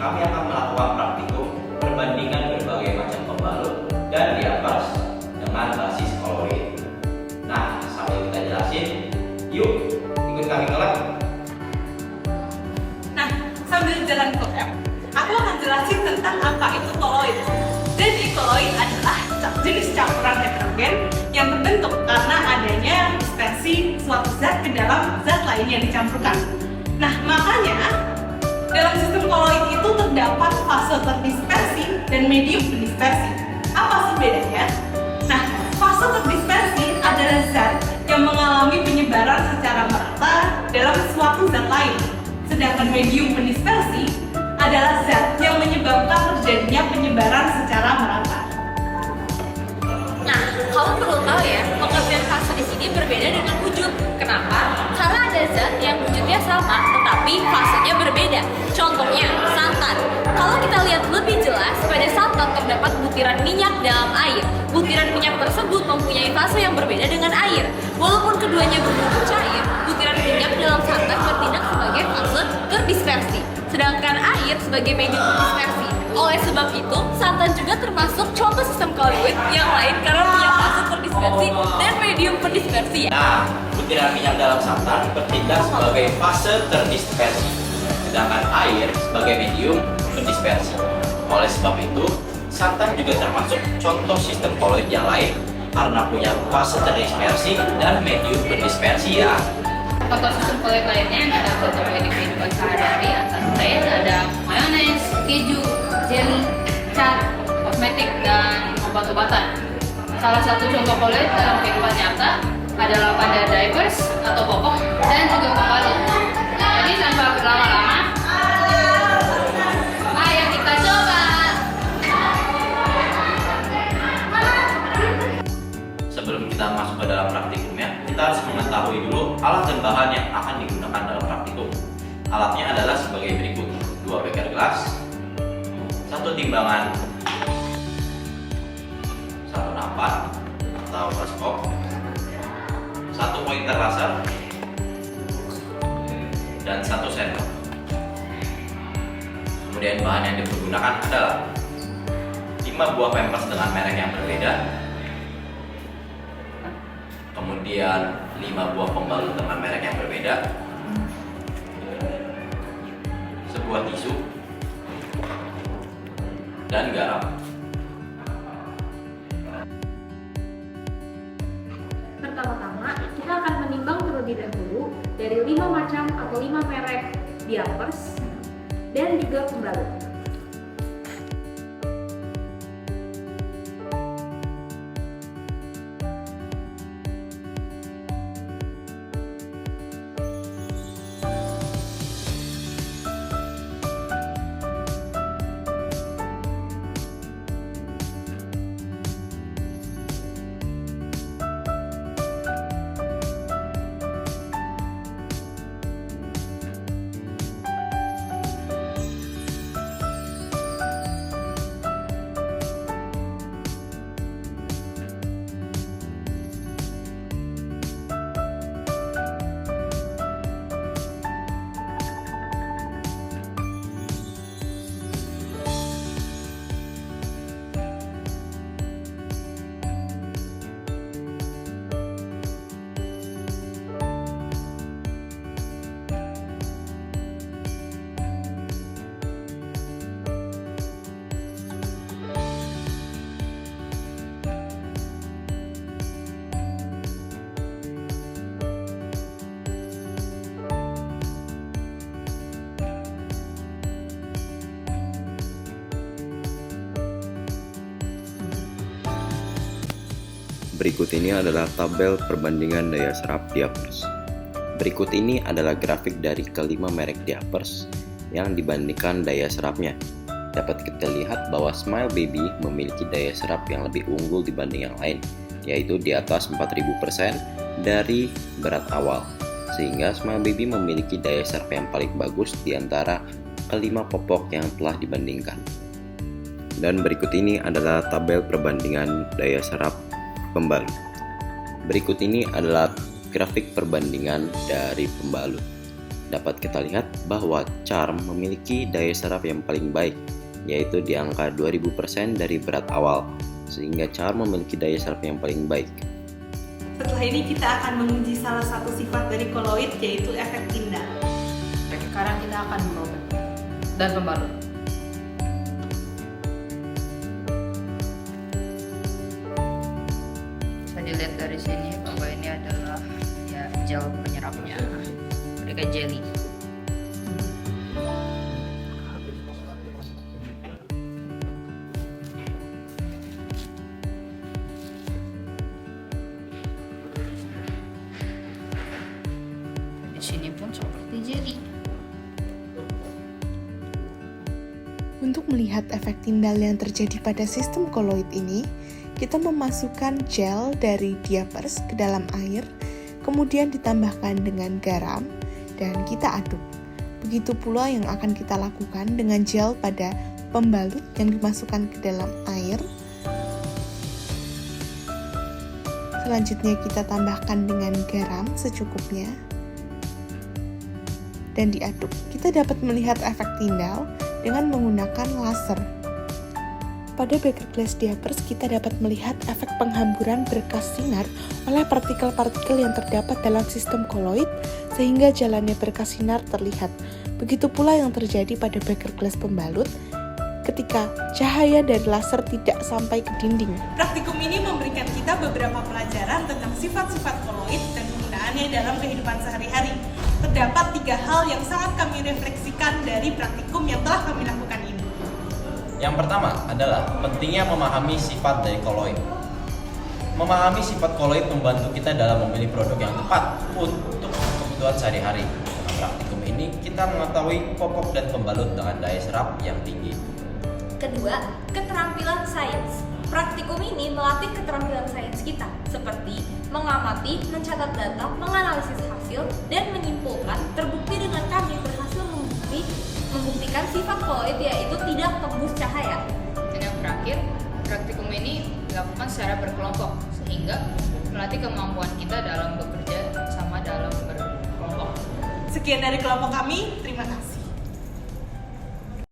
kami akan melakukan praktikum perbandingan berbagai macam pembalut dan diapers dengan basis koloid. Nah, sambil kita jelasin, yuk ikut kami ke lab. Nah, sambil jalan ke lab, aku akan jelasin tentang apa itu koloid. Jadi koloid adalah jenis campuran heterogen yang terbentuk karena adanya dispersi suatu zat ke dalam zat lain yang dicampurkan. Nah, makanya dalam sistem koloid itu terdapat fase terdispersi dan medium berdispersi. Apa sih bedanya? Nah, fase terdispersi adalah zat yang mengalami penyebaran secara merata dalam suatu zat lain. Sedangkan medium berdispersi adalah zat yang menyebabkan terjadinya penyebaran secara merata. Nah, kamu perlu tahu ya, pengertian fase di sini berbeda dengan wujud. Kenapa? Karena ada zat yang wujudnya sama, tetapi fasenya berbeda. Contohnya, santan. Kalau kita lihat lebih jelas, pada santan terdapat butiran minyak dalam air. Butiran minyak tersebut mempunyai fase yang berbeda dengan air. Walaupun keduanya berbentuk cair, butiran minyak dalam santan bertindak sebagai fase terdispersi, sedangkan air sebagai medium berdispersi. Oleh sebab itu, santan juga termasuk contoh sistem koloid yang lain karena punya fase terdispersi dan medium berdispersi. Nah, butiran minyak dalam santan bertindak sebagai fase terdispersi, sedangkan air sebagai medium berdispersi. Oleh sebab itu, santan juga termasuk contoh sistem koloid yang lain karena punya fase terdispersi dan medium berdispersi ya. Contoh sistem koloid lainnya yang ada berbagai di kehidupan sehari-hari antara lain ada mayones, keju, jelly, cat, kosmetik, dan obat-obatan. Salah satu contoh koloid dalam kehidupan nyata adalah pada diapers atau popok dan juga pembalut. Jadi tanpa berlama-lama, ayo kita coba. Sebelum kita masuk ke dalam praktikumnya, kita harus mengetahui dulu alat dan bahan yang akan digunakan dalam praktikum. Alatnya adalah sebagai berikut: 2 beker gelas, 1 timbangan, 1 nampan atau teleskop, 1 pointer laser, dan 1 sendok. Kemudian bahan yang digunakan adalah 5 buah pampers dengan merek yang berbeda, kemudian 5 buah pembalut dengan merek yang berbeda, sebuah tisu, dan garam. Pertama-tama, kita akan menimbang terlebih dahulu dari 5 macam atau 5 merek diapers dan juga pembalut. Berikut ini adalah tabel perbandingan daya serap diapers. Berikut ini adalah grafik dari kelima merek diapers yang dibandingkan daya serapnya. Dapat kita lihat bahwa Smile Baby memiliki daya serap yang lebih unggul dibanding yang lain, yaitu di atas 4000% dari berat awal. Sehingga Smile Baby memiliki daya serap yang paling bagus di antara kelima popok yang telah dibandingkan. Dan berikut ini adalah tabel perbandingan daya serap pembalut. Berikut ini adalah grafik perbandingan dari pembalut. dapat kita lihat bahwa charm memiliki daya serap yang paling baik, yaitu di angka 2000% dari berat awal, sehingga charm memiliki daya serap yang paling baik. Setelah ini kita akan menguji salah satu sifat dari koloid, yaitu efek Tyndall. Sekarang kita akan merobek dan pembalut. Bisa dilihat dari sini bahwa ini adalah ya gel penyerapnya, mereka jelly. Di sini pun seperti jelly. Untuk melihat efek Tyndall yang terjadi pada sistem koloid ini, kita memasukkan gel dari diapers ke dalam air, kemudian ditambahkan dengan garam, dan kita aduk. Begitu pula yang akan kita lakukan dengan gel pada pembalut yang dimasukkan ke dalam air. Selanjutnya kita tambahkan dengan garam secukupnya, dan diaduk. Kita dapat melihat efek Tyndall dengan menggunakan laser. Pada beker glass diapers, kita dapat melihat efek penghamburan berkas sinar oleh partikel-partikel yang terdapat dalam sistem koloid, sehingga jalannya berkas sinar terlihat. Begitu pula yang terjadi pada beker glass pembalut ketika cahaya dari laser tidak sampai ke dinding. Praktikum ini memberikan kita beberapa pelajaran tentang sifat-sifat koloid dan penggunaannya dalam kehidupan sehari-hari. Terdapat 3 hal yang sangat kami refleksikan dari praktikum yang telah kami lakukan ini. Yang pertama adalah pentingnya memahami sifat dari koloid. Memahami sifat koloid membantu kita dalam memilih produk yang tepat untuk kebutuhan sehari-hari. Dalam praktikum ini kita mengetahui popok dan pembalut dengan daya serap yang tinggi. Kedua, keterampilan sains. Praktikum ini melatih keterampilan sains kita, seperti mengamati, mencatat data, menganalisis hasil, dan menyimpulkan. Terbukti dengan kami berhasil membuktikan sifat koloid, yaitu tidak tembus cahaya. Dan yang terakhir, praktikum ini dilakukan secara berkelompok, sehingga melatih kemampuan kita dalam bekerja sama dalam berkelompok. Sekian dari kelompok kami, terima kasih.